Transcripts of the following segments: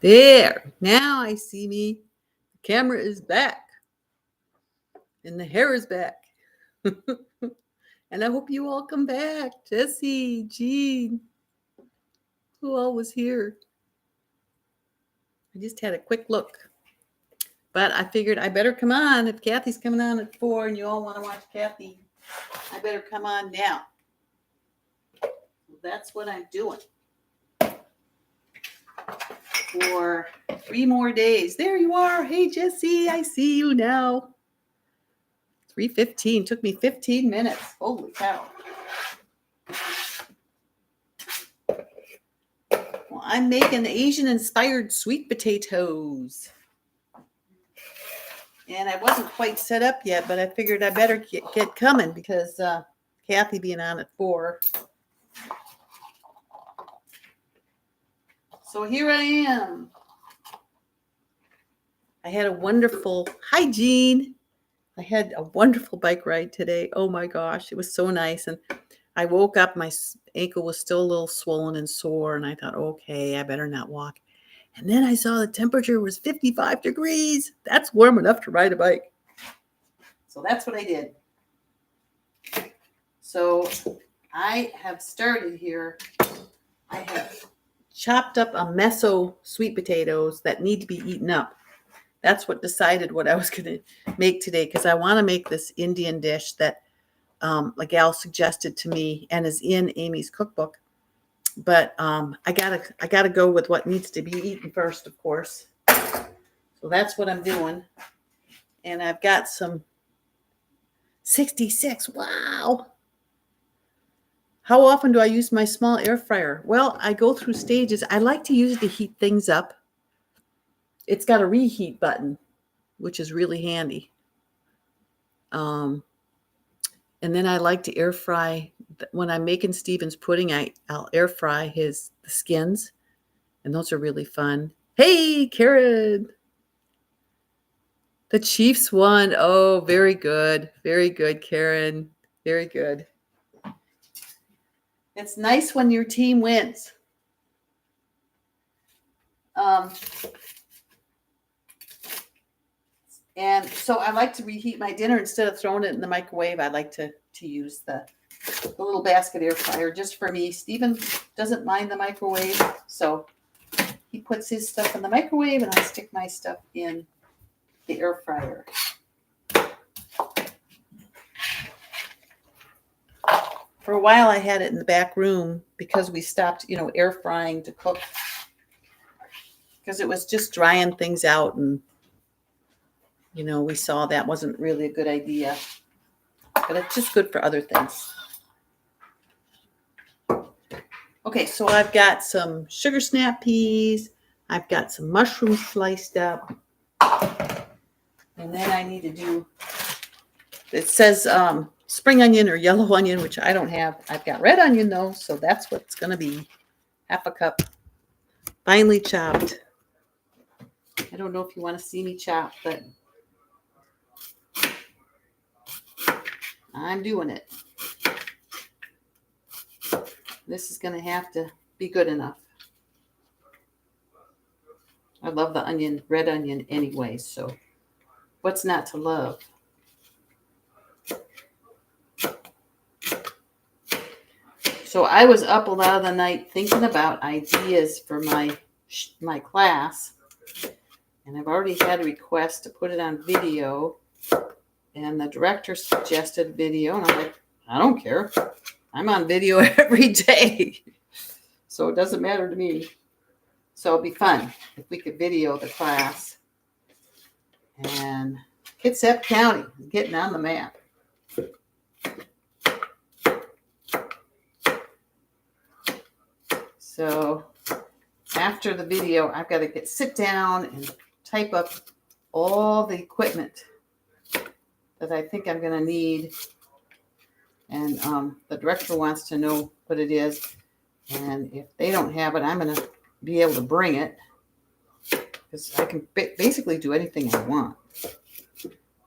There. Now I see me. The camera is back. And the hair is back. And I hope you all come back. Jessie, Jean. Who all was here? I just had a quick look. But I figured I better come on. If Kathy's coming on at 4 and you all want to watch Kathy, I better come on now. So that's what I'm doing. For 3 more days. There you are. Hey, Jessie, I see you now. 3:15. Took me 15 minutes. Holy cow. Well, I'm making Asian-inspired sweet potatoes. And I wasn't quite set up yet, but I figured I better get coming because Kathy being on at 4. So here I am. I had a wonderful, hi Jean. I had a wonderful bike ride today. Oh my gosh, it was so nice. And I woke up, my ankle was still a little swollen and sore. And I thought, okay, I better not walk. And then I saw the temperature was 55 degrees. That's warm enough to ride a bike. So that's what I did. So I have started here. I have chopped up a meso sweet potatoes that need to be eaten up. That's what decided what I was going to make today because I want to make this Indian dish that a gal suggested to me and is in Amy's cookbook. But I gotta go with what needs to be eaten first, of course. So that's what I'm doing. And I've got some 66. Wow. How often do I use my small air fryer? Well, I go through stages. I like to use it to heat things up. It's got a reheat button, which is really handy. And then I like to air fry. When I'm making Stephen's pudding, I'll air fry the skins. And those are really fun. Hey, Karen. The Chiefs won. Oh, very good. Very good, Karen. Very good. It's nice when your team wins. And so I like to reheat my dinner instead of throwing it in the microwave. I like to use the little basket air fryer just for me. Stephen doesn't mind the microwave, so he puts his stuff in the microwave and I stick my stuff in the air fryer. For a while I had it in the back room because we stopped, air frying to cook because it was just drying things out and we saw that wasn't really a good idea, but it's just good for other things. Okay, so I've got some sugar snap peas. I've got some mushrooms sliced up. And then I need to do, it says spring onion or yellow onion, which I don't have. I've got red onion though, so that's what it's going to be. Half a cup, finely chopped. I don't know if you want to see me chop, but I'm doing it. This is going to have to be good enough. I love the onion, red onion anyway, so what's not to love? So I was up a lot of the night thinking about ideas for my class, and I've already had a request to put it on video, and the director suggested video, and I'm like, I don't care. I'm on video every day, so it doesn't matter to me. So it'd be fun if we could video the class. And Kitsap County is getting on the map. So after the video, I've got to sit down and type up all the equipment that I think I'm going to need. And the director wants to know what it is. And if they don't have it, I'm going to be able to bring it. Because I can basically do anything I want.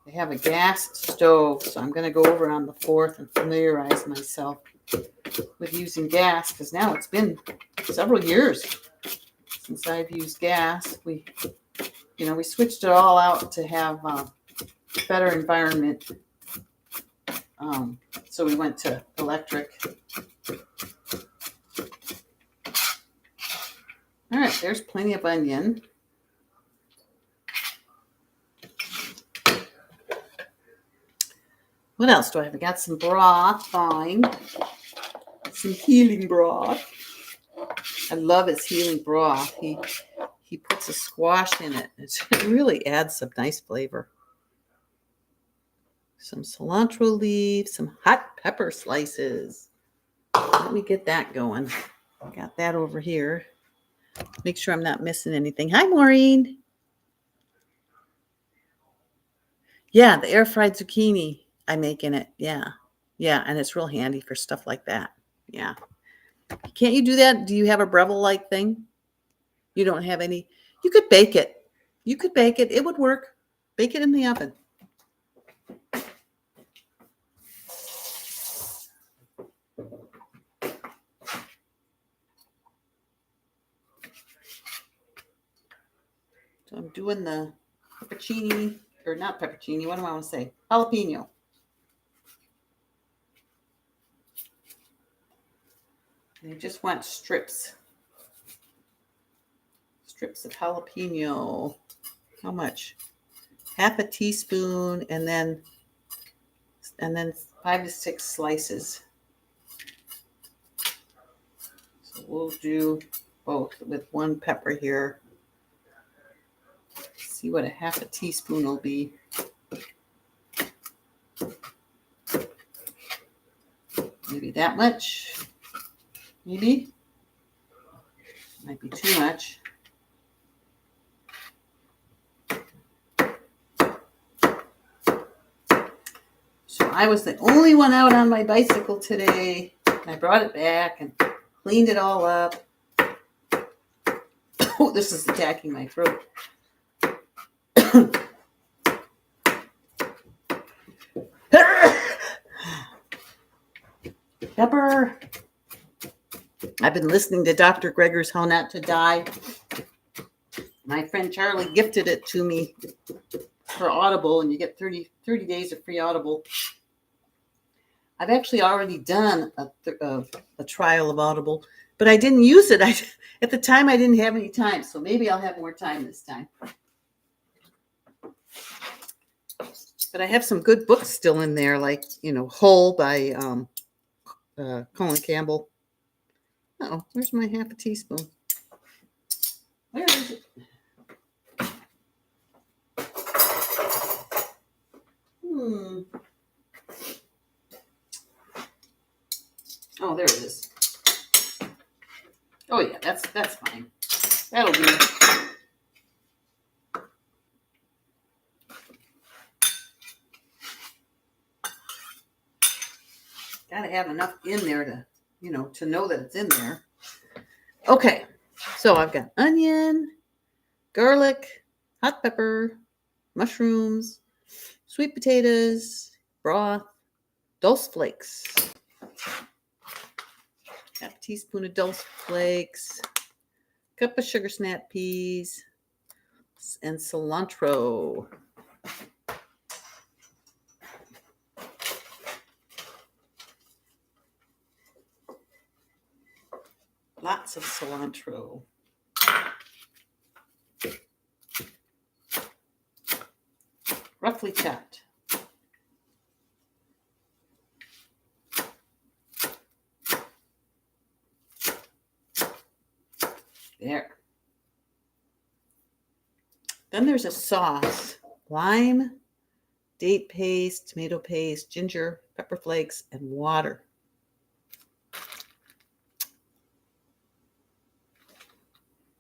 They have a gas stove, so I'm going to go over on the 4th and familiarize myself with using gas. Because now it's been several years since I've used gas, we switched it all out to have a better environment. So we went to electric. All right, there's plenty of onion. What else do I have? I got some broth, fine. Some healing broth. I love his healing broth. He puts a squash in it. It really adds some nice flavor. Some cilantro leaves, some hot pepper slices. Let me get that going. Got that over here. Make sure I'm not missing anything. Hi, Maureen. Yeah, the air fried zucchini I make in it. Yeah. Yeah, and it's real handy for stuff like that. Yeah. Can't you do that? Do you have a Breville-like thing? You don't have any? You could bake it. You could bake it. It would work. Bake it in the oven. So I'm doing the peppercini, or not peppercini, what do I want to say? Jalapeno. And I just want strips. Strips of jalapeno. How much? Half a teaspoon, and then 5 to 6 slices. So we'll do both with one pepper here. See what a half a teaspoon will be. Maybe that much. Maybe. Might be too much. So I was the only one out on my bicycle today. I brought it back and cleaned it all up. Oh, this is attacking my throat. Pepper. I've been listening to Dr. Greger's How Not to Die. My friend Charlie gifted it to me for Audible, and you get 30 days of free Audible. I've actually already done a trial of Audible, but I didn't use it. At the time, I didn't have any time, so maybe I'll have more time this time. But I have some good books still in there, like, Whole by Colin Campbell. Uh-oh, where's my half a teaspoon? Where is it? Oh, there it is. Oh yeah, that's fine. That'll do. Gotta have enough in there to know that it's in there. Okay, so I've got onion, garlic, hot pepper, mushrooms, sweet potatoes, broth, dulse flakes. Half a teaspoon of dulse flakes, cup of sugar snap peas, and cilantro. Lots of cilantro. Roughly chopped. There. Then there's a sauce. Lime, date paste, tomato paste, ginger, pepper flakes, and water.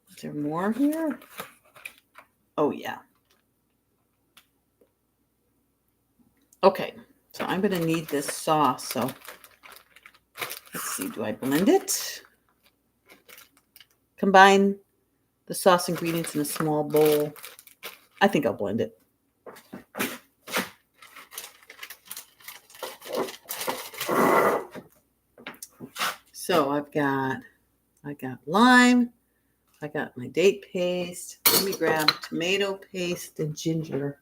Is there more here? Oh, yeah. Okay, so I'm going to need this sauce. So let's see, do I blend it? Combine the sauce ingredients in a small bowl. I think I'll blend it. So I got lime, I got my date paste. Let me grab tomato paste and ginger.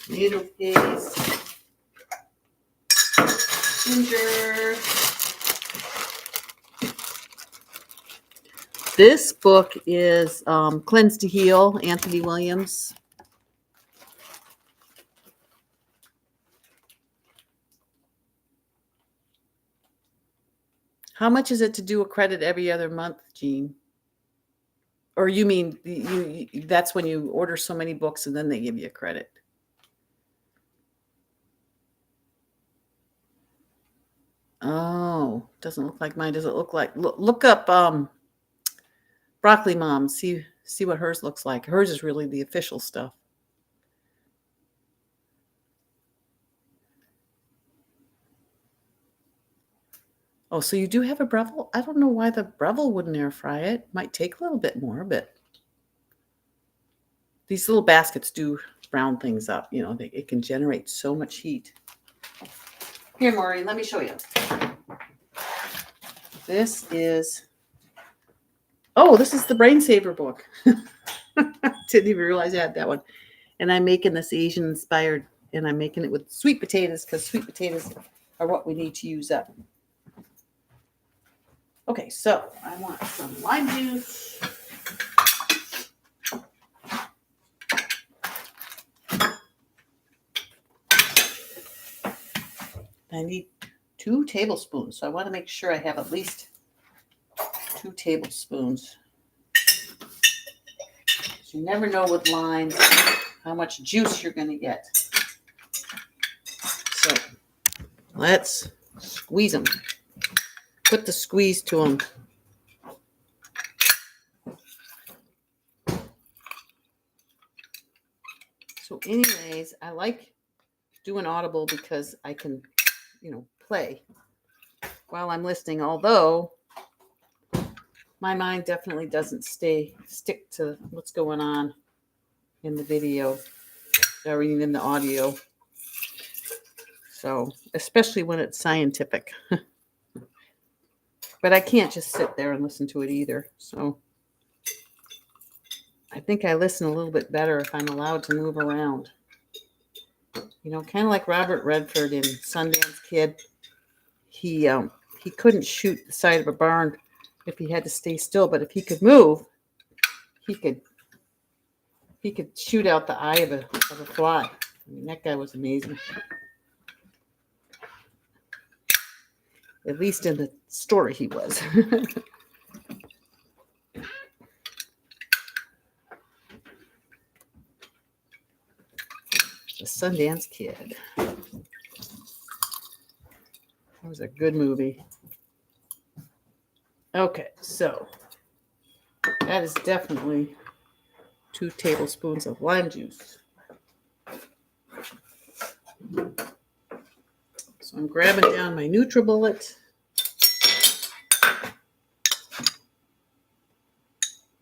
Tomato paste, ginger. This book is Cleanse to Heal, Anthony Williams. How much is it to do a credit every other month, Jean? Or you mean you that's when you order so many books and then they give you a credit? Oh, doesn't look like mine. Does it look like? Look up Broccoli Mom. See what hers looks like. Hers is really the official stuff. Oh, so you do have a Breville? I don't know why the Breville wouldn't air fry it. Might take a little bit more, but these little baskets do brown things up. You know, it can generate so much heat. Here, Maureen, let me show you. This is the Brain Saver book. Didn't even realize I had that one. And I'm making this Asian inspired, and I'm making it with sweet potatoes because sweet potatoes are what we need to use up. Okay, so I want some lime juice. I need 2 tablespoons, so I want to make sure I have at least 2 tablespoons. You never know with limes how much juice you're going to get. So let's squeeze them. Put the squeeze to them. So anyways, I like doing Audible because I can, play while I'm listening, although my mind definitely doesn't stick to what's going on in the video or even in the audio. So, especially when it's scientific. But I can't just sit there and listen to it either. So, I think I listen a little bit better if I'm allowed to move around. Kind of like Robert Redford in Sundance Kid. He couldn't shoot the side of a barn if he had to stay still, but if he could move, he could shoot out the eye of a fly. I mean, that guy was amazing. At least in the story he was. The Sundance Kid. That was a good movie. Okay, so that is definitely 2 tablespoons of lime juice. So I'm grabbing down my NutriBullet.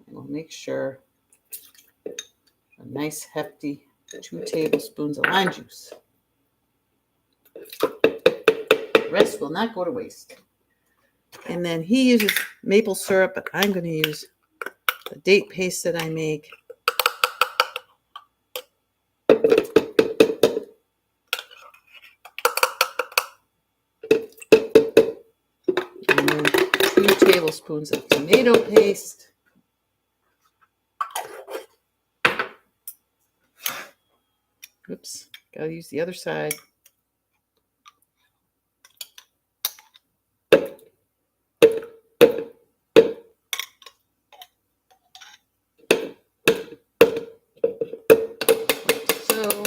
We'll make sure a nice hefty 2 tablespoons of lime juice. The rest will not go to waste. And then he uses maple syrup, but I'm going to use the date paste that I make. And then 2 tablespoons of tomato paste. Oops, gotta use the other side. So,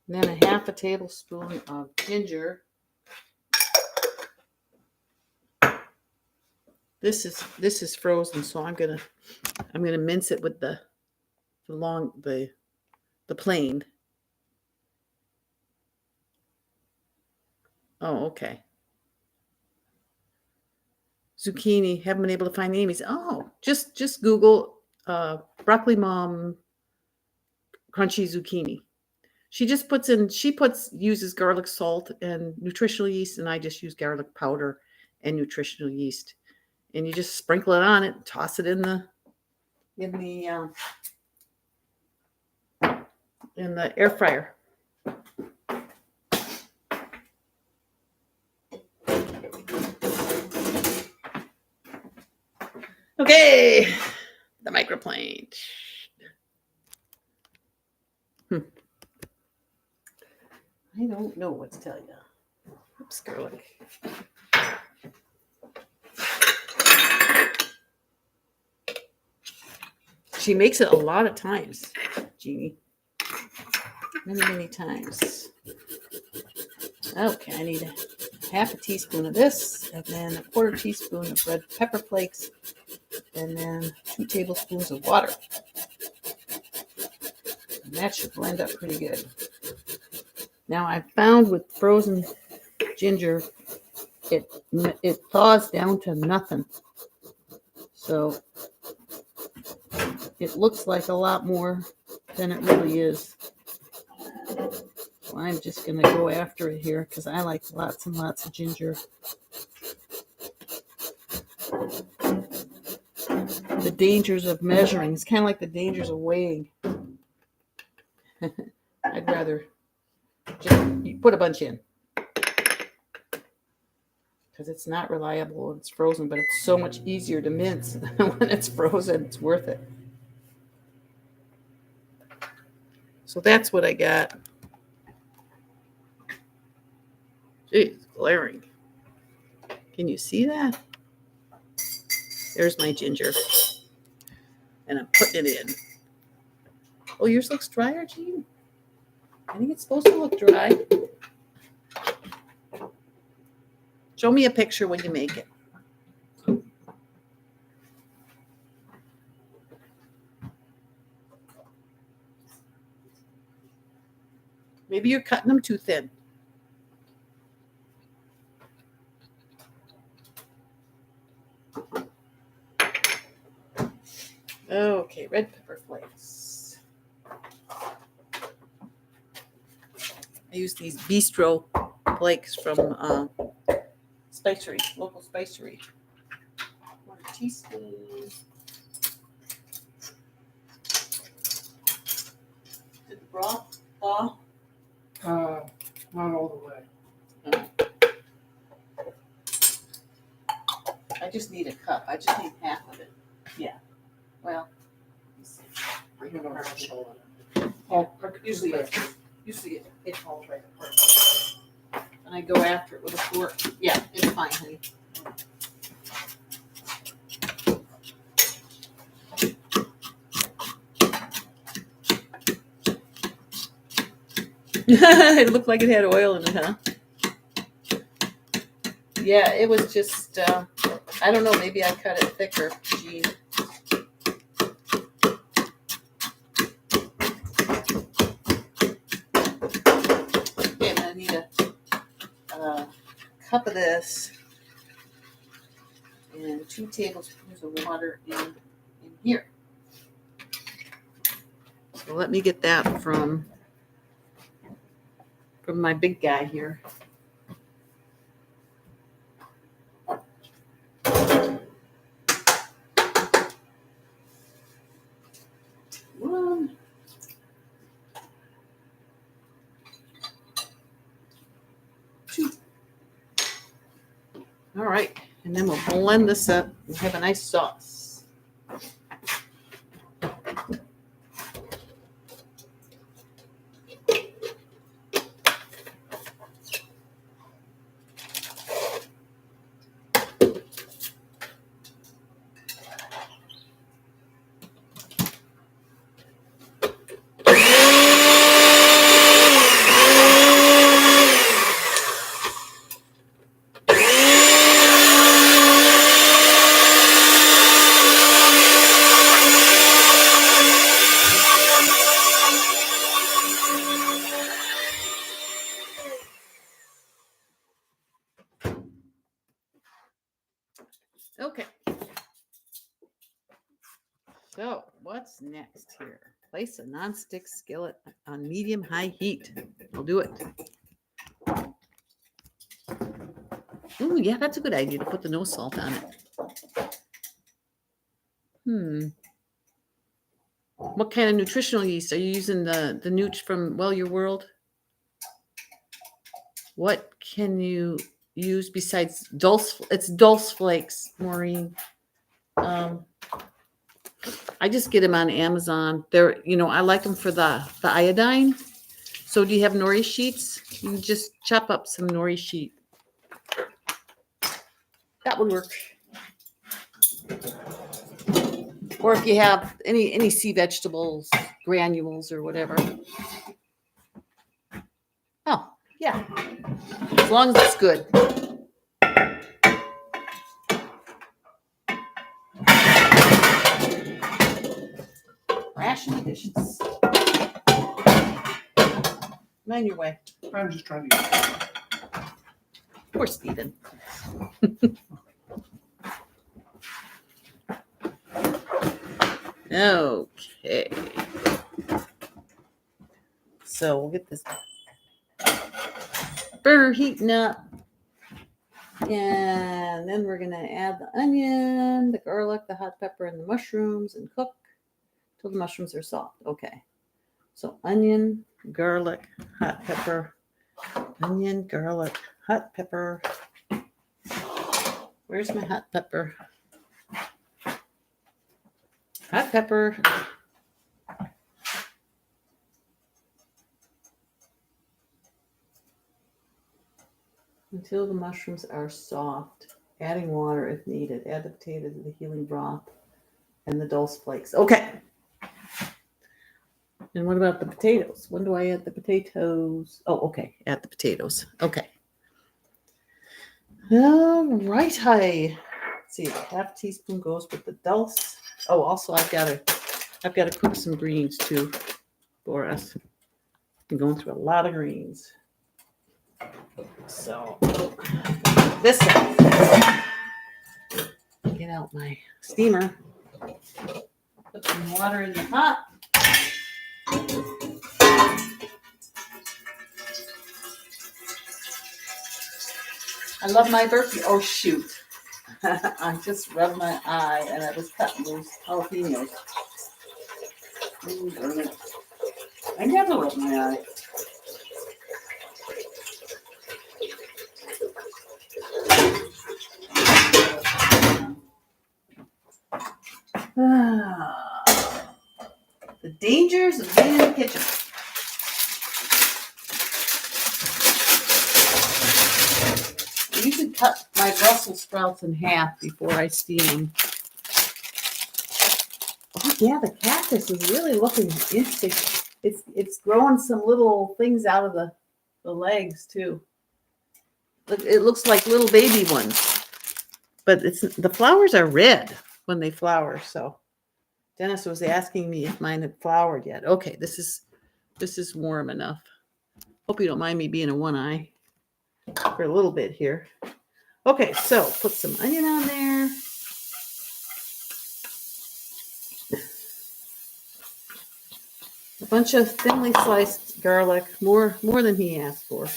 then a half a tablespoon of ginger. This is frozen, so I'm gonna mince it with the plain. Oh, okay. Zucchini. Haven't been able to find Amy's. Oh, just Google broccoli mom crunchy zucchini. Uses garlic salt and nutritional yeast, and I just use garlic powder and nutritional yeast. And you just sprinkle it on it, and toss it in the air fryer. Okay, the microplane. I don't know what to tell you. Oops, garlic. She makes it a lot of times, Jeannie. Many times. Okay, I need half a teaspoon of this, and then a quarter teaspoon of red pepper flakes, and then 2 tablespoons of water. And that should blend up pretty good. Now, I found with frozen ginger, it thaws down to nothing. So it looks like a lot more than it really is. So I'm just going to go after it here because I like lots and lots of ginger. The dangers of measuring. It's kind of like the dangers of weighing. I'd rather just put a bunch in. Because it's not reliable when it's frozen, but it's so much easier to mince when it's frozen. It's worth it. So that's what I got. Jeez, glaring. Can you see that? There's my ginger. And I'm putting it in. Oh, yours looks drier, Jean? I think it's supposed to look dry. Show me a picture when you make it. Maybe you're cutting them too thin. Okay, red pepper flakes. I use these bistro flakes from Spicery, local Spicery. 1 teaspoon. Did the broth thaw? Not all the way. I just need a cup. I just need half of it. Yeah. Well, You know, it's all usually it falls right apart. And I go after it with a fork. Yeah, it's fine, honey. It looked like it had oil in it, huh? Yeah, it was just, I don't know, maybe I cut it thicker, Jean. Okay, I'm going to need a cup of this and 2 tablespoons of water in here. So let me get that from my big guy here. All right, and then we'll blend this up and have a nice sauce. Okay. So what's next here? Place a nonstick skillet on medium-high heat. I'll do it. Ooh, yeah, that's a good idea to put the no salt on it. What kind of nutritional yeast are you using? The Nooch from Your World? What can you use besides dulse? It's dulse flakes, Maureen. I just get them on Amazon. They're, I like them for the iodine. So do you have nori sheets? You can just chop up some nori sheet. That would work. Or if you have any sea vegetables, granules or whatever. Oh, yeah. As long as it's good. Ration dishes. Mind your way. I'm just trying to. Poor Stephen. Okay. So we'll get this burner heating up. And then we're going to add the onion, the garlic, the hot pepper, and the mushrooms and cook till the mushrooms are soft. Okay. So onion, garlic, hot pepper, onion, garlic, hot pepper. Where's my hot pepper? Hot pepper. Until the mushrooms are soft. Adding water if needed. Add the potato to the healing broth and the dulse flakes. Okay. And what about the potatoes? When do I add the potatoes? Oh, okay. Add the potatoes. Okay. All right. Let's see. Half teaspoon goes with the dulse. Oh, also I've got to cook some greens too for us. I'm going through a lot of greens. So this one. Get out my steamer. Put some water in the pot. I love my burpee. Oh, shoot. I just rubbed my eye and I was cutting those jalapenos. Ooh, darn it. I never rub my eye. The dangers of being in the kitchen. I usually cut my Brussels sprouts in half before I steam them. Oh yeah, the cactus is really looking interesting. It's growing some little things out of the legs too. It looks like little baby ones, but the flowers are red when they flower. So Dennis was asking me if mine had flowered yet. Okay, this is warm enough. Hope you don't mind me being a one eye for a little bit here. Okay, so put some onion on there. A bunch of thinly sliced garlic, more than he asked for.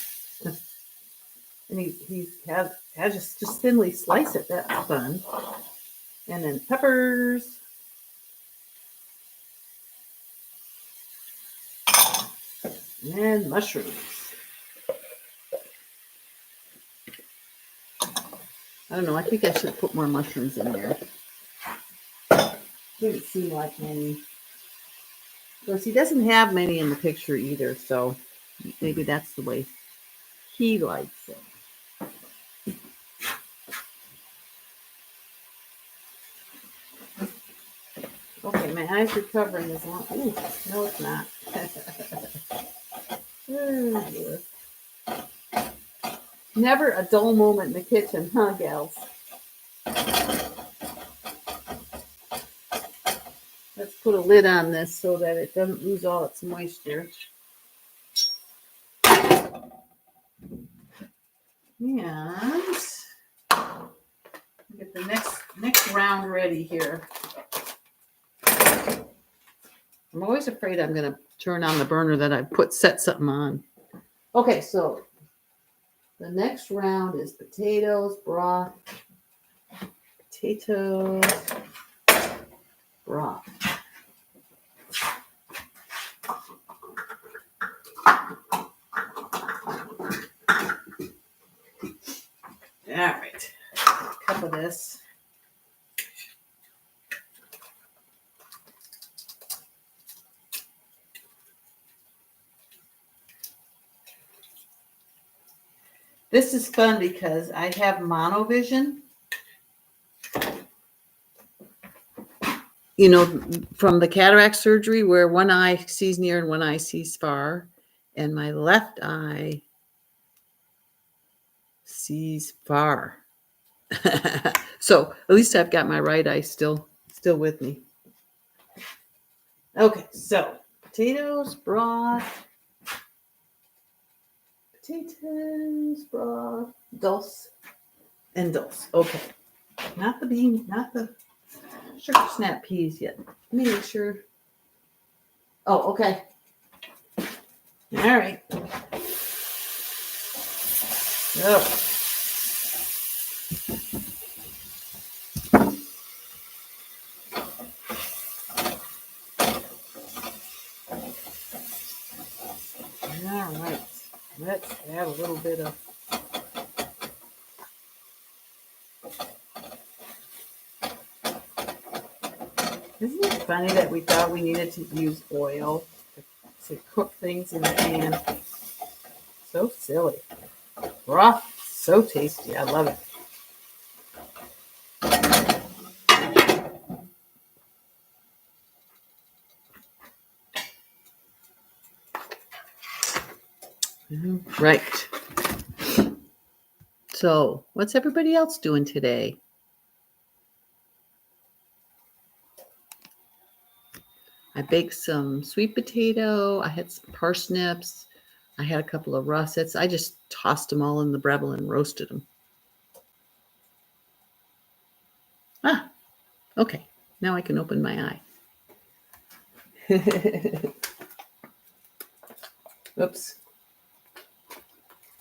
And he had just thinly slice it. That's fun. And then peppers. And mushrooms. I don't know. I think I should put more mushrooms in there. Didn't seem like many. Of course, he doesn't have many in the picture either, so maybe that's the way he likes it. Okay, my eyes are covering as long. Ooh, no, it's not. Oh, dear. Never a dull moment in the kitchen, huh, gals? Let's put a lid on this so that it doesn't lose all its moisture. And get the round ready here. I'm always afraid I'm going to turn on the burner that I set something on. Okay, so the next round is potatoes, broth. Potatoes, broth. All right, a cup of this. This is fun because I have monovision. You know, from the cataract surgery where one eye sees near and one eye sees far, and my left eye sees far. So at least I've got my right eye still with me. Okay, so potatoes, broth, dulse, and dulse. Okay, not the bean, not the sugar snap peas yet. Let me make sure. Oh, okay. All right. Oh. All right. Let's add a little bit of. Isn't it funny that we thought we needed to use oil to cook things in the pan? So silly. Broth, so tasty. I love it. Right. So, what's everybody else doing today? I baked some sweet potato. I had some parsnips. I had a couple of russets. I just tossed them all in the Breville and roasted them. Ah, okay. Now I can open my eye. Oops.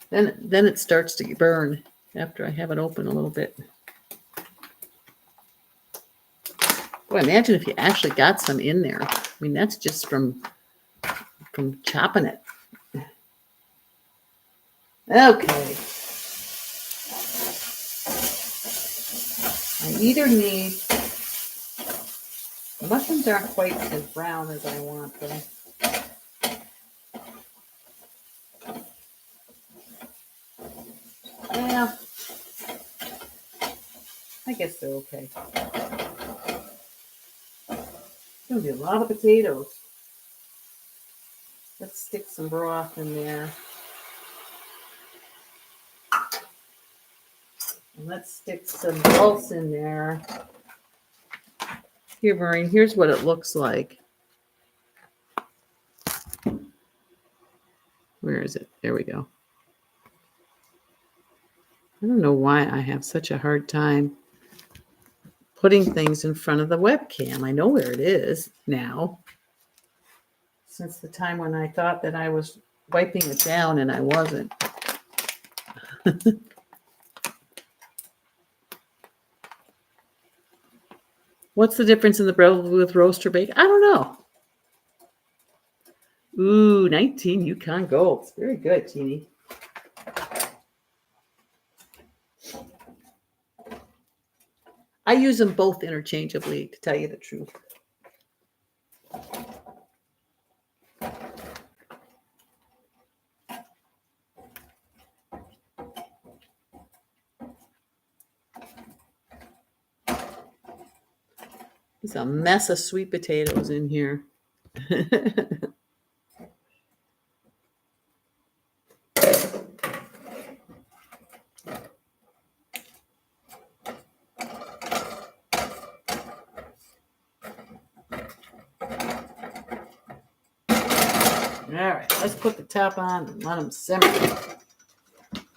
Then it starts to burn after I have it open a little bit. Boy, imagine if you actually got some in there. I mean, that's just from chopping it. Okay. I either need, the mushrooms aren't quite as brown as I want them. Yeah, I guess they're okay. It's gonna be a lot of potatoes. Let's stick some broth in there. And let's stick some dulse in there. Here, Maureen, here's what it looks like. Where is it? There we go. I don't know why I have such a hard time putting things in front of the webcam. I know where it is now. Since the time when I thought that I was wiping it down and I wasn't. What's the difference in the Breville with roast or bake? I don't know. Ooh, 19 Yukon Golds. Very good, Teeny. I use them both interchangeably, to tell you the truth. There's a mess of sweet potatoes in here. All right, let's put the top on and let them simmer. Let's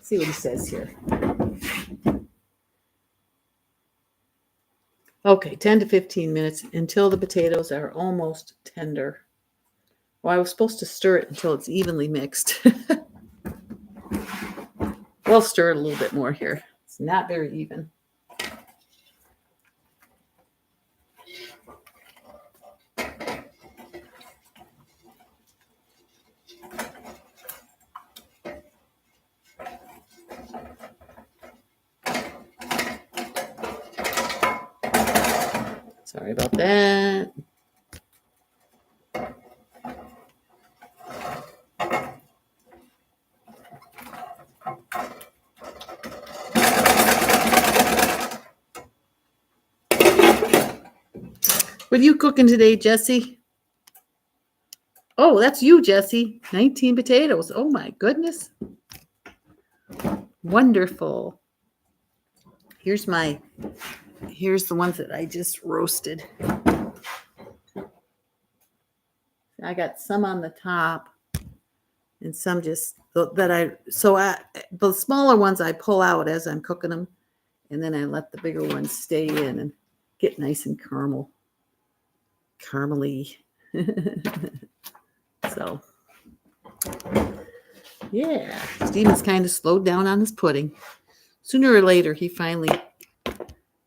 see what he says here. Okay, 10 to 15 minutes until the potatoes are almost tender. Well, I was supposed to stir it until it's evenly mixed. We'll stir it a little bit more here. It's not very even. Sorry about that. What are you cooking today, Jesse? Oh, that's you, Jesse. 19 potatoes. Oh my goodness. Wonderful. Here's the ones that I just roasted. I got some on the top and some just the smaller ones I pull out as I'm cooking them, and then I let the bigger ones stay in and get nice and caramely. So, yeah, Steven's kind of slowed down on his pudding. Sooner or later, he finally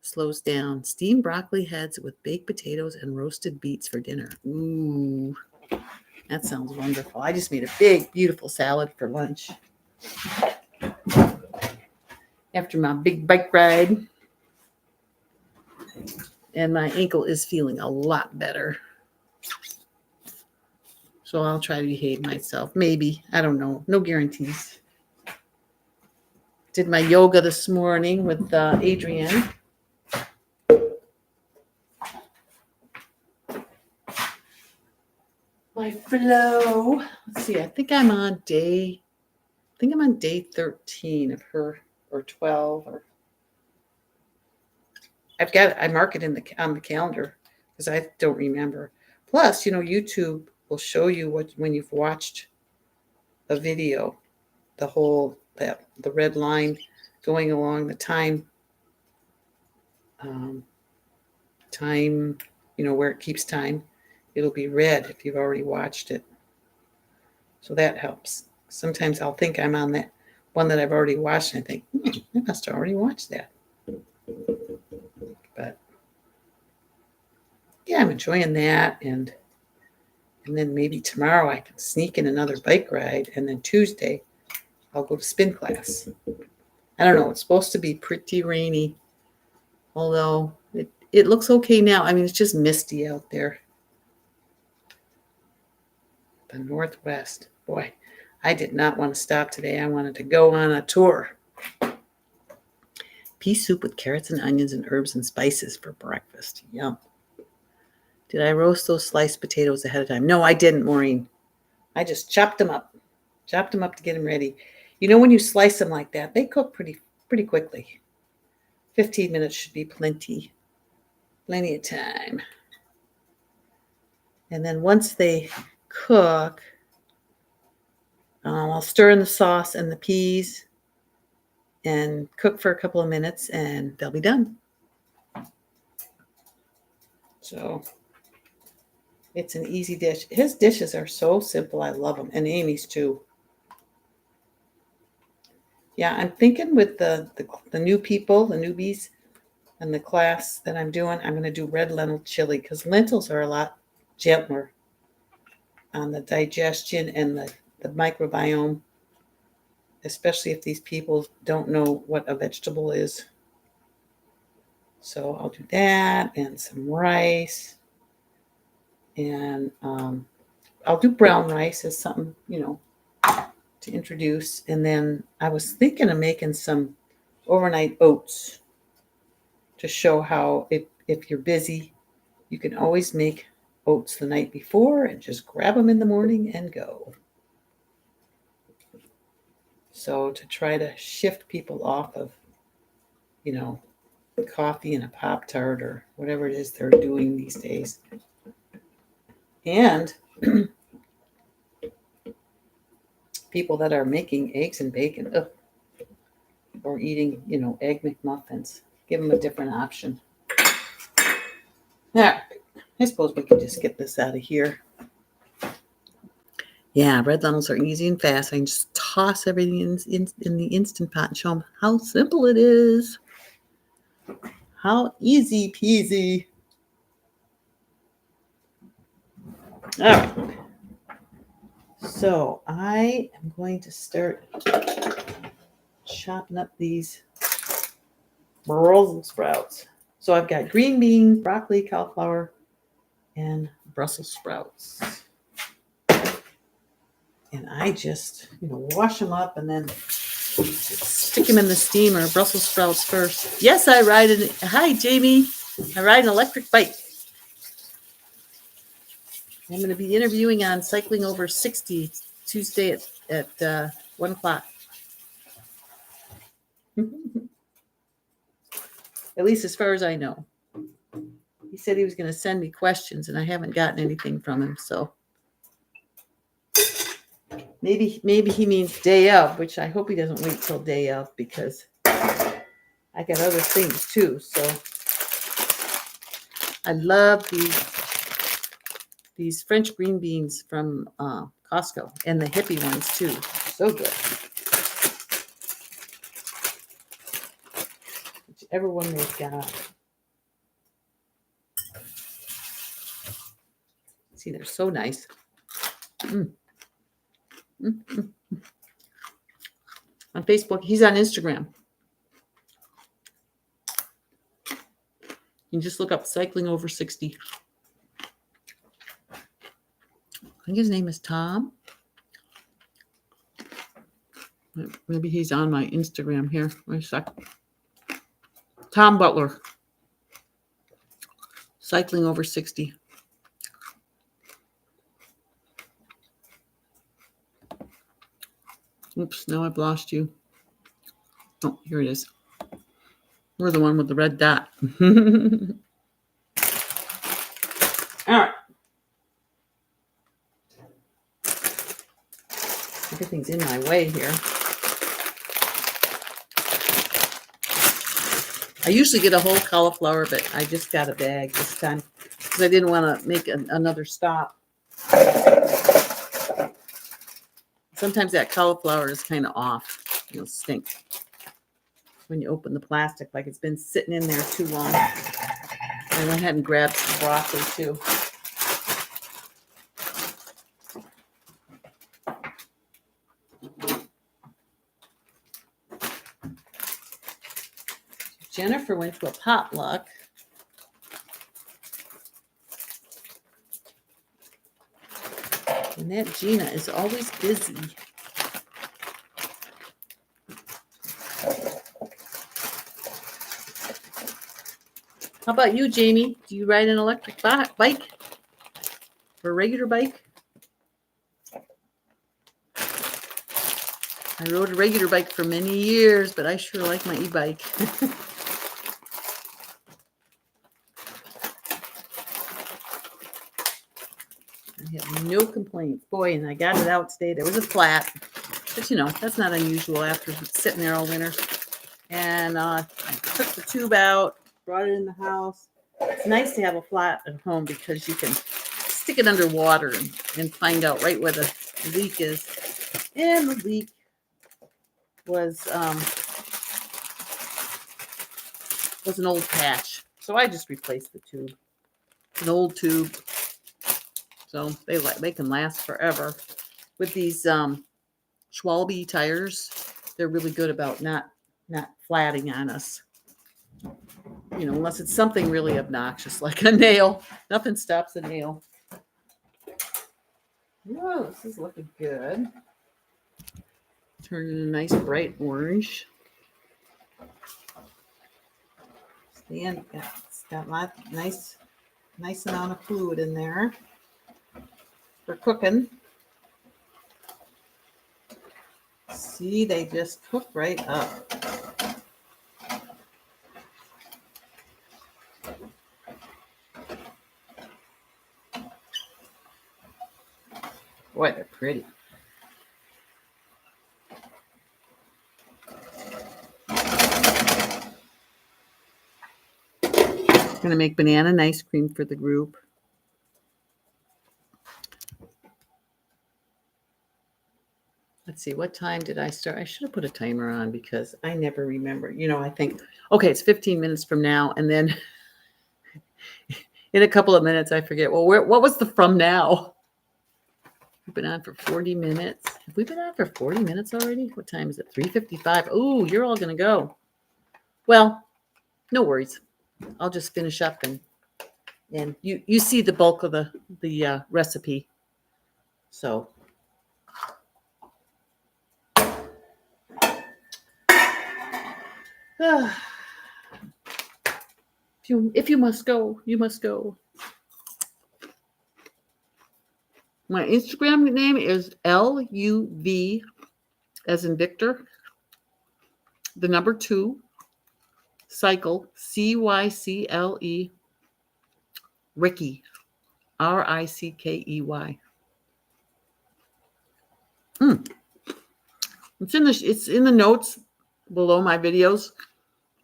slows down. Steamed broccoli heads with baked potatoes and roasted beets for dinner. Ooh, that sounds wonderful. I just made a big, beautiful salad for lunch after my big bike ride. And my ankle is feeling a lot better. So I'll try to behave myself. Maybe. I don't know. No guarantees. Did my yoga this morning with Adrienne. My flow. Let's see. I think I'm on day 13 of her, or 12, or I mark it on the calendar because I don't remember. Plus, YouTube will show you when you've watched a video, the red line going along the time, where it keeps time. It'll be red if you've already watched it. So that helps. Sometimes I'll think I'm on that one that I've already watched, and I think, I must have already watched that. But yeah, I'm enjoying that, and then maybe tomorrow I can sneak in another bike ride, and then Tuesday I'll go to spin class. I don't know. It's supposed to be pretty rainy, although it looks okay now. I mean, it's just misty out there. The Northwest. Boy, I did not want to stop today. I wanted to go on a tour. Pea soup with carrots and onions and herbs and spices for breakfast. Yum. Did I roast those sliced potatoes ahead of time? No, I didn't, Maureen. I just chopped them up. Chopped them up to get them ready. When you slice them like that, they cook pretty quickly. 15 minutes should be plenty of time. And then once they cook, I'll stir in the sauce and the peas and cook for a couple of minutes, and they'll be done. So it's an easy dish. His dishes are so simple. I love them. And Amy's too. Yeah, I'm thinking with the new people, the newbies, and the class that I'm doing, I'm going to do red lentil chili because lentils are a lot gentler on the digestion and the microbiome, especially if these people don't know what a vegetable is. So I'll do that and some rice. And I'll do brown rice as something, to introduce. And then I was thinking of making some overnight oats to show how if you're busy, you can always make oats the night before and just grab them in the morning and go. So to try to shift people off of, coffee and a Pop-Tart or whatever it is they're doing these days. And people that are making eggs and bacon, or eating, Egg McMuffins, give them a different option. Now, I suppose we can just get this out of here. Yeah, red lentils are easy and fast. I can just toss everything in the Instant Pot and show them how simple it is. How easy peasy. All right. So I am going to start chopping up these Brussels sprouts. So I've got green beans, broccoli, cauliflower, and Brussels sprouts. And I just, wash them up and then stick them in the steamer. Brussels sprouts first. Yes, I ride an. Hi, Jamie. I ride an electric bike. I'm going to be interviewing on Cycling Over 60 Tuesday at 1 o'clock. At least as far as I know. He said he was going to send me questions, and I haven't gotten anything from him. So maybe he means day of, which I hope he doesn't wait till day of because I got other things too. So I love these French green beans from Costco and the hippie ones too. So good. Whichever one they've got. See, they're so nice. On Facebook, he's on Instagram. You can just look up Cycling Over 60. I think his name is Tom. Maybe he's on my Instagram here. Wait a sec. Tom Butler. Cycling Over 60. Oops, now I've lost you. Oh, here it is. We're the one with the red dot. All right. Everything's in my way here. I usually get a whole cauliflower, but I just got a bag this time because I didn't want to make another stop. Sometimes that cauliflower is kind of off. It'll stink when you open the plastic, like it's been sitting in there too long. I went ahead and grabbed some broccoli too. Jennifer went to a potluck. And that Gina is always busy. How about you, Jamie? Do you ride an electric bike? Or a regular bike? I rode a regular bike for many years, but I sure like my e-bike. I have no complaints. Boy, and I got it out today. There was a flat. But, that's not unusual after sitting there all winter. And I took the tube out, brought it in the house. It's nice to have a flat at home because you can stick it under water and find out right where the leak is. And the leak was an old patch. So I just replaced the tube. It's an old tube. So they can last forever. With these Schwalbe tires, they're really good about not flatting on us. Unless it's something really obnoxious like a nail. Nothing stops a nail. Whoa, this is looking good. Turning a nice bright orange. It's got a nice amount of fluid in there for cooking. See, they just cook right up. Boy, they're pretty. going to make banana and ice cream for the group. Let's see, what time did I start? I should have put a timer on because I never remember. You know, I think, okay, it's 15 minutes from now. And then in a couple of minutes, I forget, well, what was the from now? We've been on for 40 minutes. Have we been on for 40 minutes already? What time is it? 3:55. Oh, you're all going to go. Well, no worries. I'll just finish up and you see the bulk of the recipe. So if you must go, you must go. My Instagram name is LUV as in Victor, the number 2, cycle, CYCLE, Rickey, RICKEY. It's in the notes below my videos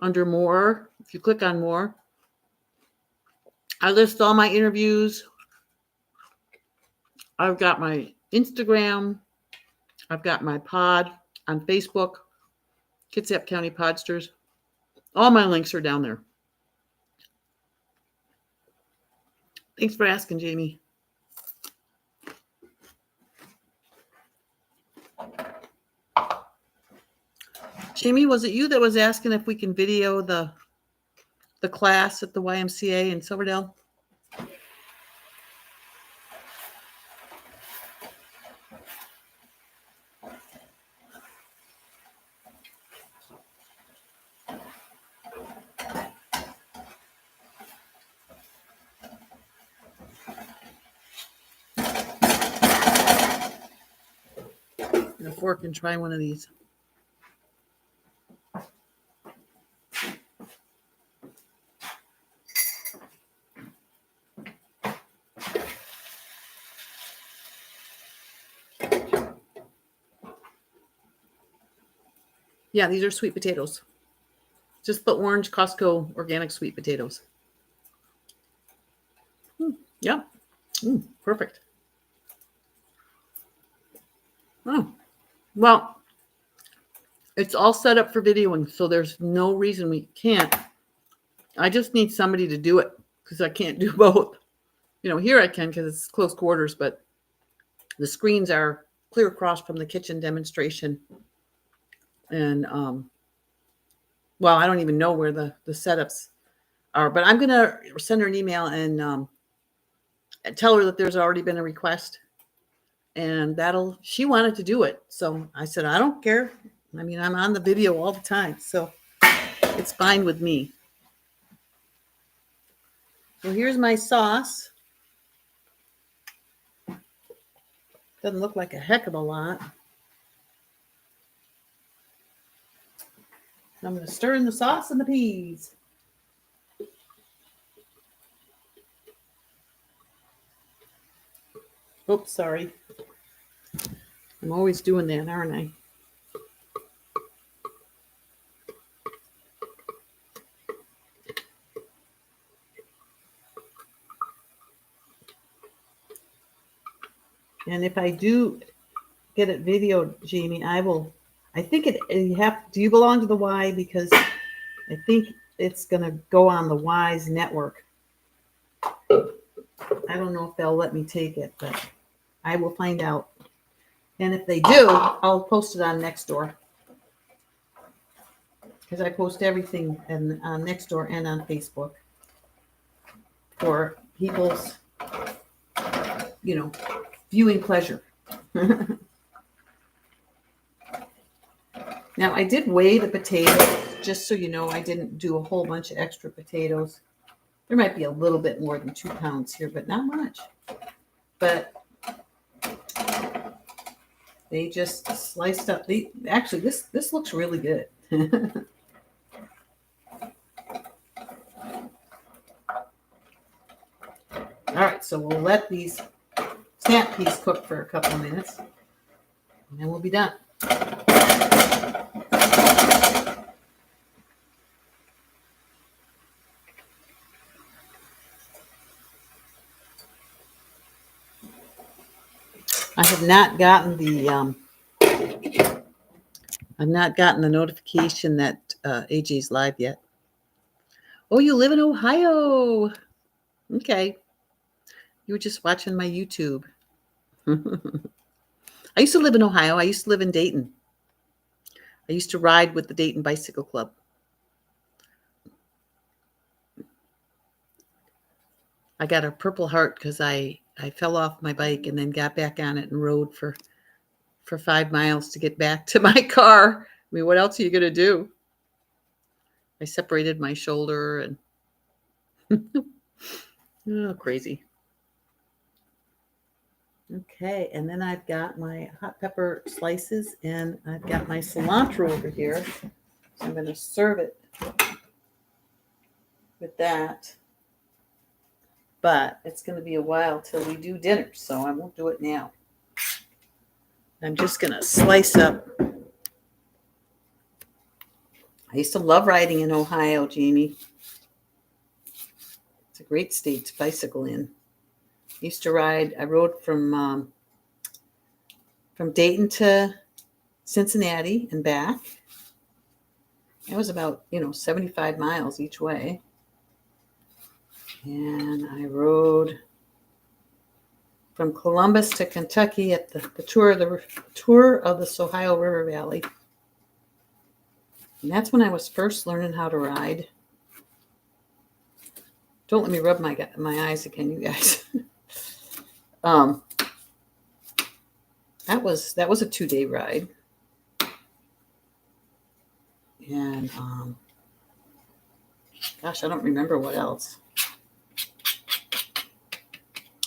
under more. If you click on more, I list all my interviews. I've got my Instagram. I've got my pod on Facebook, Kitsap County Podsters. All my links are down there. Thanks for asking, Jamie. Jamie, was it you that was asking if we can video the class at the YMCA in Silverdale? Get a fork and try one of these. Yeah, these are sweet potatoes. Just the orange Costco organic sweet potatoes. Yeah. Perfect. Oh, well, it's all set up for videoing, so there's no reason we can't. I just need somebody to do it because I can't do both. You know, here I can because it's close quarters, but the screens are clear across from the kitchen demonstration. And, well, I don't even know where the setups are, but I'm going to send her an email and tell her that there's already been a request. And she wanted to do it. So I said, I don't care. I mean, I'm on the video all the time, so it's fine with me. So here's my sauce. Doesn't look like a heck of a lot. So I'm going to stir in the sauce and the peas. Oops, sorry. I'm always doing that, aren't I? And if I do get it videoed, Jamie, I think do you belong to the Y? Because I think it's going to go on the Y's network. I don't know if they'll let me take it, but I will find out. And if they do, I'll post it on Nextdoor. Because I post everything on Nextdoor and on Facebook for people's, viewing pleasure. Now, I did weigh the potatoes, just so you know, I didn't do a whole bunch of extra potatoes. There might be a little bit more than 2 pounds here, but not much. But they just sliced up. Actually, this looks really good. All right, so we'll let these snap peas cook for a couple of minutes, and then we'll be done. I have not gotten the notification that AJ's live yet. Oh, you live in Ohio. Okay. You were just watching my YouTube. I used to live in Ohio. I used to live in Dayton. I used to ride with the Dayton Bicycle Club. I got a Purple Heart because I fell off my bike and then got back on it and rode for 5 miles to get back to my car. I mean, what else are you going to do? I separated my shoulder and oh, crazy. Okay, and then I've got my hot pepper slices and I've got my cilantro over here. So I'm going to serve it with that. But it's going to be a while till we do dinner, so I won't do it now. I'm just going to slice up. I used to love riding in Ohio, Jamie. It's a great state to bicycle in. I used to ride. I rode from Dayton to Cincinnati and back. It was about 75 miles each way. And I rode from Columbus to Kentucky at the tour of the Ohio River Valley. And that's when I was first learning how to ride. Don't let me rub my eyes again, you guys. That was a 2-day ride. And gosh, I don't remember what else.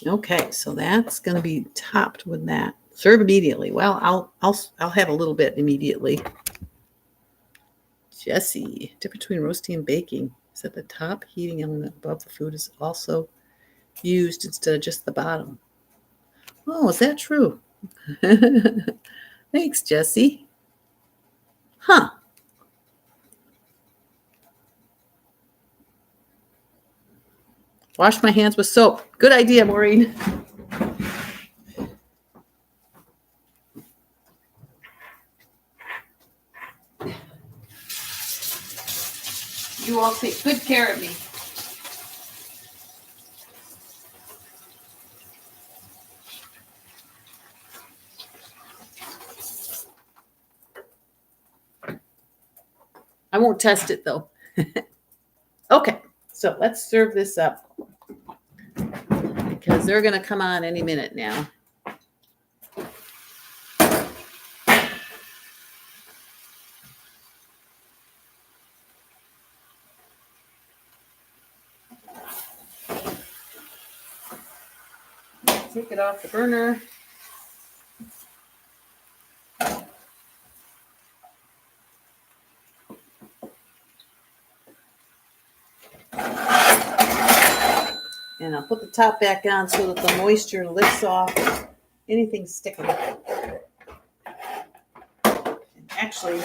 Okay, so that's going to be topped with that. Serve immediately. Well, I'll have a little bit immediately. Jesse, dip between roasting and baking. Is that the top heating element above the food is also used instead of just the bottom? Oh, is that true? Thanks, Jesse. Huh. Wash my hands with soap. Good idea, Maureen. You all take good care of me. I won't test it though. Okay, so let's serve this up because they're going to come on any minute now. Take it off the burner. And I'll put the top back on so that the moisture lifts off anything sticking. And actually,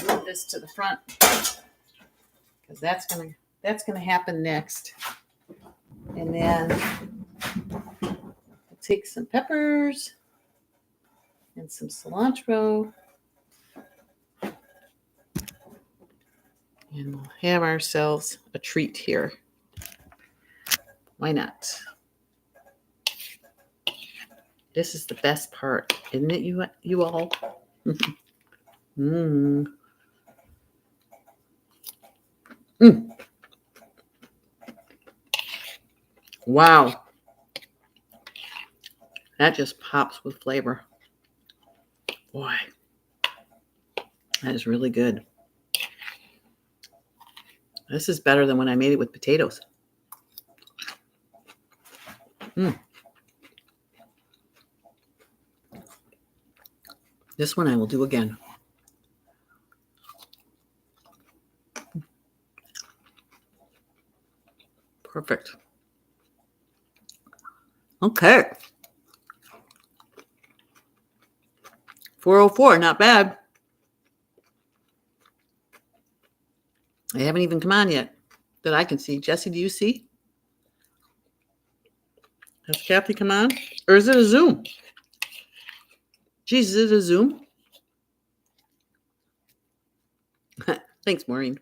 move this to the front because that's gonna happen next. And then I'll take some peppers and some cilantro. And we'll have ourselves a treat here. Why not? This is the best part, isn't it, you all? Mm. Mm. Wow. That just pops with flavor. Boy, that is really good. This is better than when I made it with potatoes. Mm. This one I will do again. Perfect. Okay. 4:04, not bad. They haven't even come on yet that I can see. Jesse, do you see? Has Kathy come on? Or is it a Zoom? Geez, is it a Zoom? Thanks, Maureen.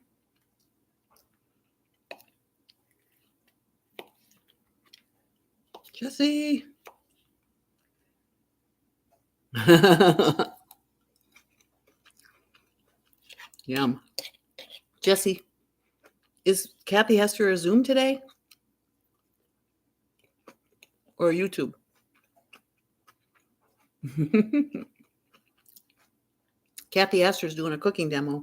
Jesse. Yum. Jesse, is Kathy Hester a Zoom today? Or YouTube? Kathy Hester's doing a cooking demo.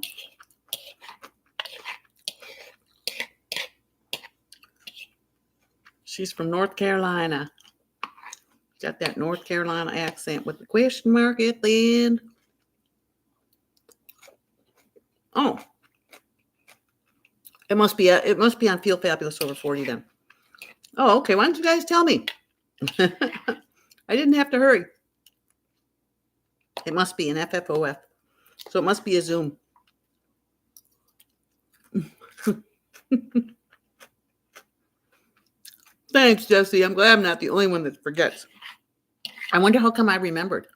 She's from North Carolina. Got that North Carolina accent with the question mark at the end. Oh. It must be on Feel Fabulous Over 40 then. Oh, okay. Why don't you guys tell me? I didn't have to hurry. It must be an FFOF. So it must be a Zoom. Thanks, Jesse. I'm glad I'm not the only one that forgets. I wonder how come I remembered.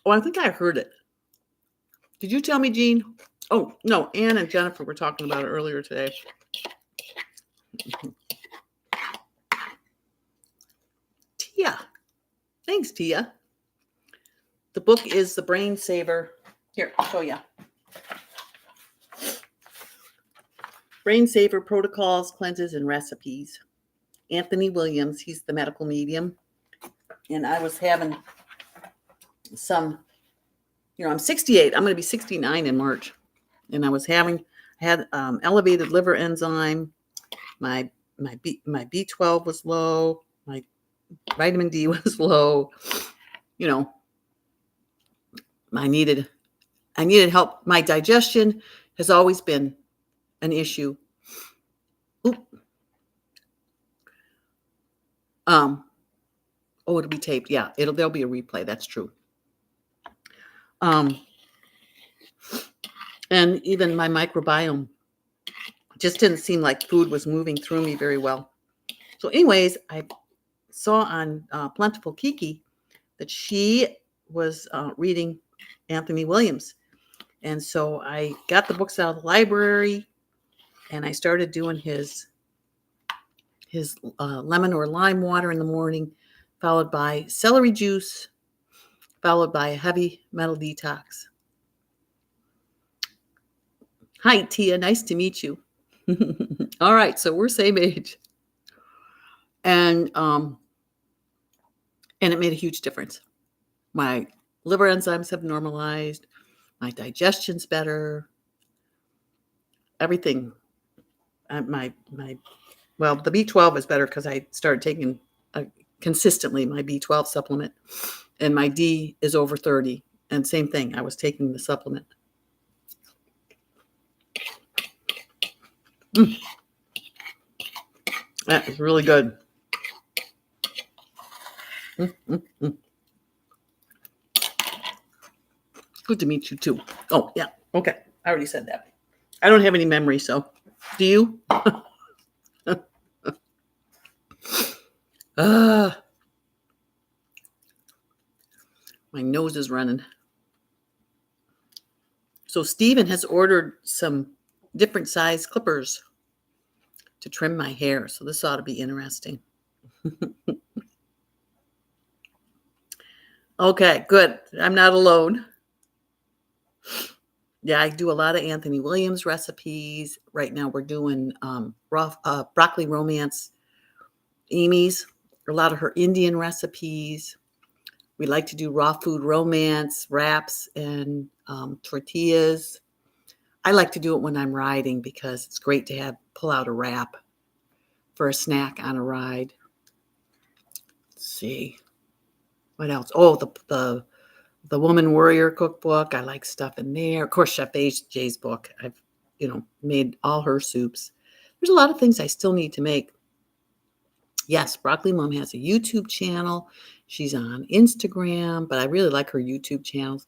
Oh, I think I heard it. Did you tell me, Jean? Oh, no. Ann and Jennifer were talking about it earlier today. Tia. Thanks, Tia. The book is The Brain Saver. Here, I'll show you. Brain Saver Protocols, Cleanses, and Recipes. Anthony Williams, he's the medical medium. And I was having some, I'm 68. I'm going to be 69 in March. And I had elevated liver enzyme. My B12 was low. My vitamin D was low. I needed help. My digestion has always been an issue. Oop. It'll be taped. Yeah, there'll be a replay. That's true. And even my microbiome just didn't seem like food was moving through me very well. So anyways, I saw on Plentiful Kiki that she was reading Anthony Williams. And so I got the books out of the library and I started doing his lemon or lime water in the morning, followed by celery juice, followed by a heavy metal detox. Hi, Tia. Nice to meet you. All right. So we're same age. And it made a huge difference. My liver enzymes have normalized. My digestion's better. Everything. The B12 is better because I started taking consistently my B12 supplement, and my D is over 30. And same thing, I was taking the supplement. That is really good. Good to meet you too. Oh, yeah. Okay. I already said that. I don't have any memory, so do you? My nose is running. So Steven has ordered some different size clippers to trim my hair. So this ought to be interesting. Okay, good. I'm not alone. Yeah, I do a lot of Anthony Williams recipes. Right now we're doing raw broccoli romance Amy's, a lot of her Indian recipes. We like to do raw food romance, wraps, and tortillas. I like to do it when I'm riding because it's great to pull out a wrap for a snack on a ride. Let's see. What else? Oh, the Woman Warrior cookbook. I like stuff in there. Of course, Chef Jay's book. I've, made all her soups. There's a lot of things I still need to make. Yes, Broccoli Mom has a YouTube channel. She's on Instagram, but I really like her YouTube channels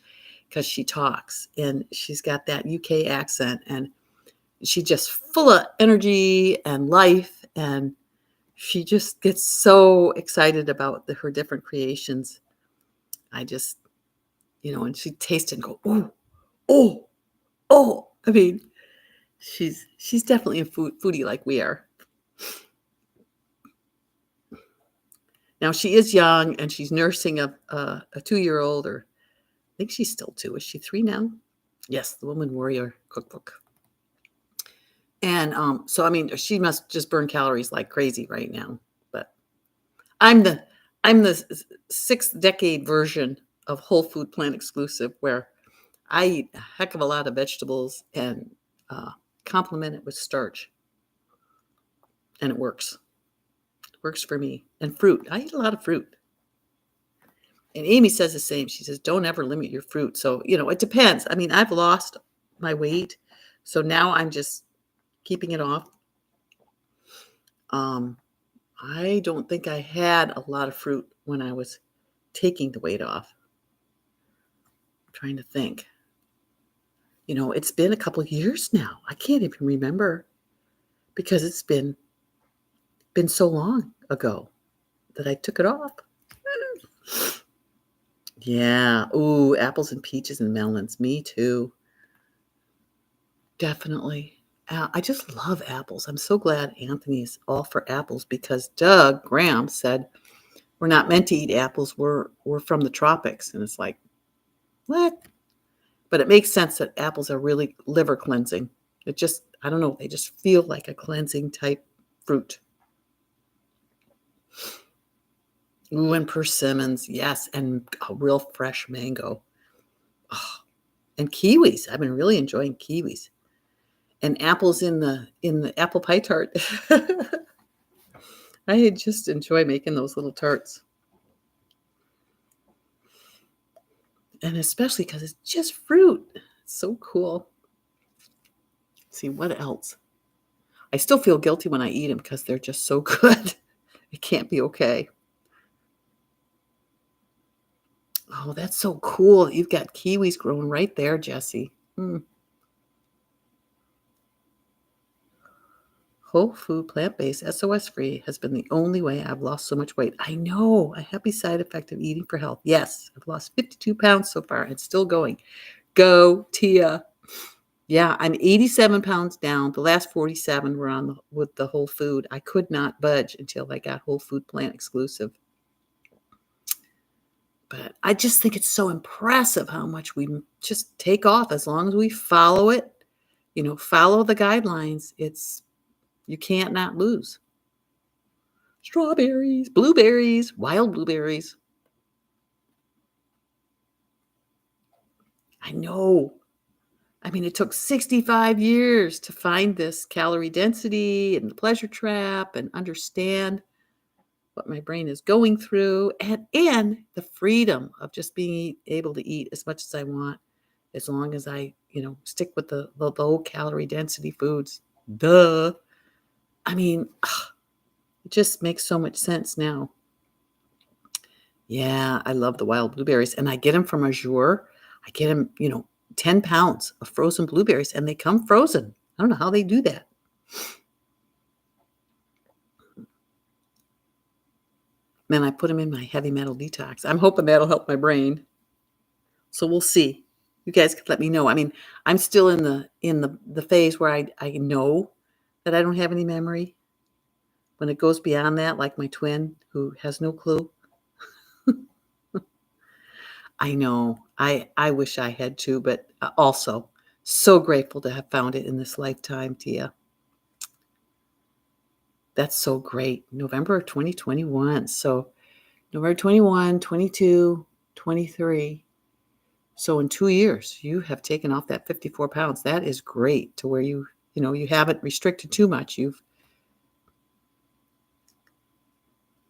because she talks and she's got that UK accent and she's just full of energy and life, and she just gets so excited about her different creations. I just, and she tastes it and go, oh, oh, oh. I mean, she's definitely a foodie like we are. Now she is young and she's nursing a 2-year-old, or I think she's still 2. Is she 3 now? Yes, the Woman Warrior cookbook. And so I mean, she must just burn calories like crazy right now. But I'm the 6th decade version of whole food plant exclusive, where I eat a heck of a lot of vegetables and complement it with starch, and it works. It works for me. And fruit. I eat a lot of fruit. And Amy says the same. She says, don't ever limit your fruit. So, it depends. I mean, I've lost my weight, so now I'm just keeping it off. I don't think I had a lot of fruit when I was taking the weight off. I'm trying to think. It's been a couple of years now. I can't even remember, because it's been so long ago that I took it off. Yeah. Ooh, apples and peaches and melons. Me too. Definitely. I just love apples. I'm so glad Anthony is all for apples, because Doug Graham said we're not meant to eat apples. We're from the tropics. And it's like, what? But it makes sense that apples are really liver cleansing. It just, I don't know, they just feel like a cleansing type fruit. Ooh, and persimmons, yes, and a real fresh mango. Oh, and kiwis. I've been really enjoying kiwis. And apples in the apple pie tart. I just enjoy making those little tarts. And especially because it's just fruit. It's so cool. Let's see, what else? I still feel guilty when I eat them because they're just so good. It can't be okay. Oh, that's so cool. You've got kiwis growing right there, Jessie. Whole food, plant-based, SOS-free has been the only way I've lost so much weight. I know, a happy side effect of eating for health. Yes, I've lost 52 pounds so far. It's still going. Go, Tia. Yeah, I'm 87 pounds down. The last 47 were with the whole food. I could not budge until I got whole food plant exclusive. But I just think it's so impressive how much we just take off as long as we follow it. Follow the guidelines. You can't not lose. Strawberries, blueberries, wild blueberries. I know. I mean, it took 65 years to find this calorie density and the pleasure trap and understand what my brain is going through, and the freedom of just being able to eat as much as I want, as long as I, stick with the low calorie density foods. Duh. I mean, it just makes so much sense now. Yeah, I love the wild blueberries, and I get them from Azure. I get them, 10 pounds of frozen blueberries, and they come frozen. I don't know how they do that. Man, I put them in my heavy metal detox. I'm hoping that'll help my brain. So we'll see. You guys can let me know. I mean, I'm still in the phase where I know that I don't have any memory. When it goes beyond that, like my twin who has no clue. I know. I wish I had too, but also so grateful to have found it in this lifetime, Tia. That's so great. November of 2021. So November 21, 22, 23. So in 2 years, you have taken off that 54 pounds. That is great, to where you haven't restricted too much.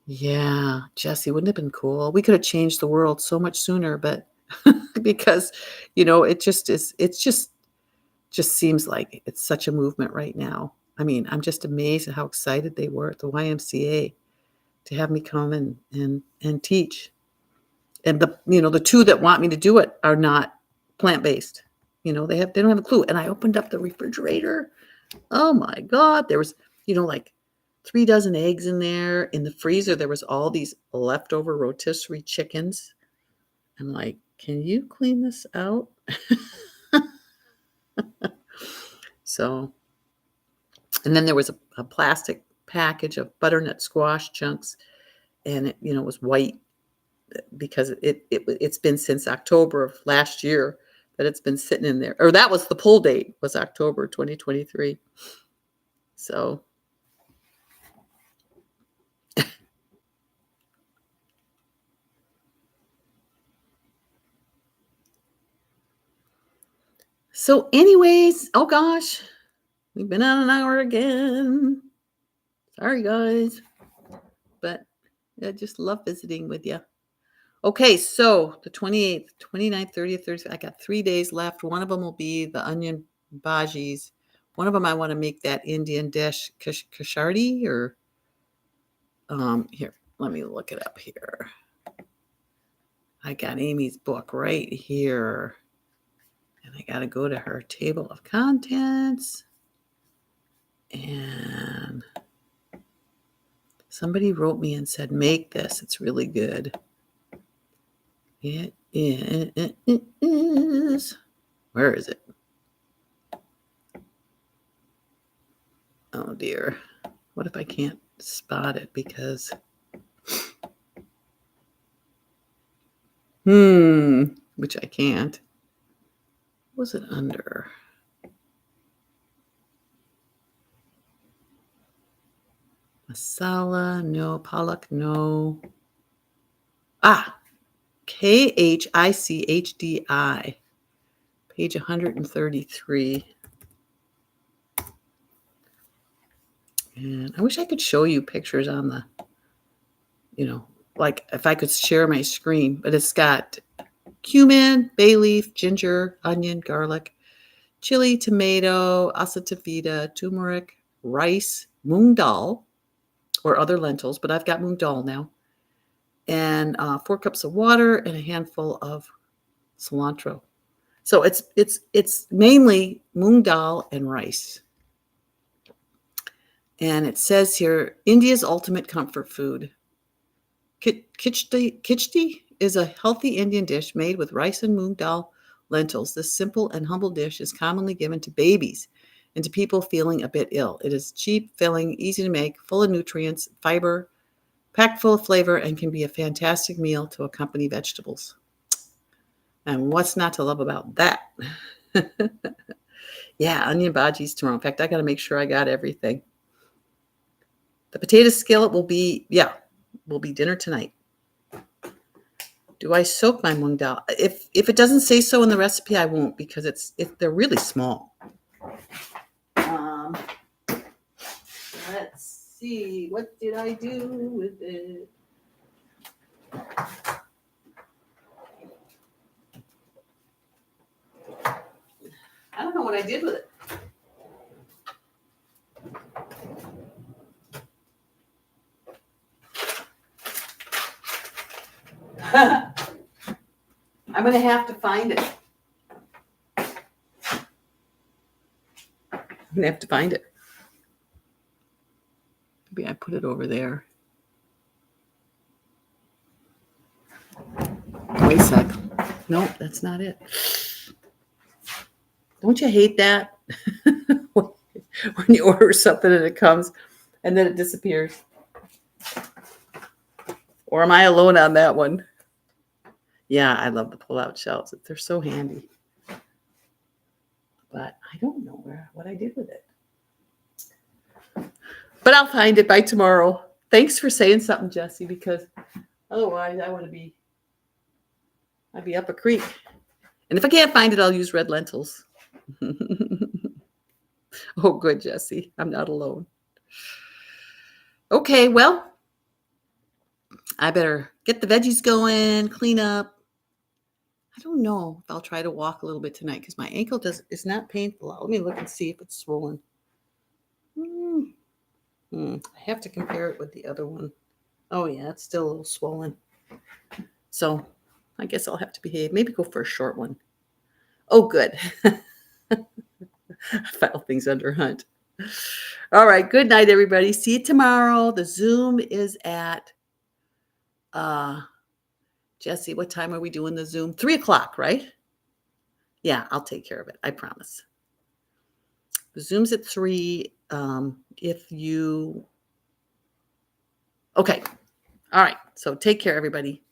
Yeah, Jesse, wouldn't it have been cool? We could have changed the world so much sooner, but because, it just seems like it's such a movement right now. I mean, I'm just amazed at how excited they were at the YMCA to have me come and teach. And the 2 that want me to do it are not plant-based. They don't have a clue. And I opened up the refrigerator. Oh my God. There was, like 3 dozen eggs in there. In the freezer, there was all these leftover rotisserie chickens. I'm like, can you clean this out? So, and then there was a plastic package of butternut squash chunks, and it, was white because it's been since October of last year that it's been sitting in there. Or that was the pull date, was October 2023. So anyways, oh gosh, we've been on an hour again. Sorry guys, but I just love visiting with you. Okay, so the 28th, 29th, 30th, 30th, I got 3 days left. One of them will be the onion bhajis. One of them I want to make that Indian dish, kashardi, or here, let me look it up here. I got Amy's book right here. And I got to go to her table of contents. And somebody wrote me and said, make this. It's really good. It is. Where is it? Oh dear. What if I can't spot it because... which I can't. What was it under? Masala, no. Palak, no. KHICHDI. Page 133. And I wish I could show you pictures on the, like if I could share my screen, but it's got cumin, bay leaf, ginger, onion, garlic, chili, tomato, asafoetida, turmeric, rice, moong dal, or other lentils, but I've got moong dal now, and 4 cups of water and a handful of cilantro. So it's mainly moong dal and rice. And it says here, India's ultimate comfort food. Khichdi is a healthy Indian dish made with rice and moong dal lentils. This simple and humble dish is commonly given to babies and to people feeling a bit ill. It is cheap, filling, easy to make, full of nutrients, fiber, packed full of flavor, and can be a fantastic meal to accompany vegetables. And what's not to love about that? Yeah, onion bhajis tomorrow. In fact, I got to make sure I got everything. The potato skillet will be dinner tonight. Do I soak my moong dal? If it doesn't say so in the recipe, I won't, because they're really small. Let's see. What did I do with it? I don't know what I did with it. I'm going to have to find it. Maybe I put it over there. Wait a sec. Nope, that's not it. Don't you hate that? When you order something and it comes and then it disappears. Or am I alone on that one? Yeah, I love the pull-out shells. They're so handy. But I don't know what I did with it. But I'll find it by tomorrow. Thanks for saying something, Jessie, because otherwise I'd be up a creek. And if I can't find it, I'll use red lentils. Oh, good, Jessie. I'm not alone. Okay, well, I better get the veggies going, clean up. I don't know if I'll try to walk a little bit tonight because my ankle is not painful. Let me look and see if it's swollen. I have to compare it with the other one. Oh, yeah, it's still a little swollen. So I guess I'll have to behave. Maybe go for a short one. Oh, good. I file things under Hunt. All right. Good night, everybody. See you tomorrow. The Zoom is at Jesse, what time are we doing the Zoom? 3:00, right? Yeah, I'll take care of it. I promise. The Zoom's at 3. Okay. All right. So take care, everybody.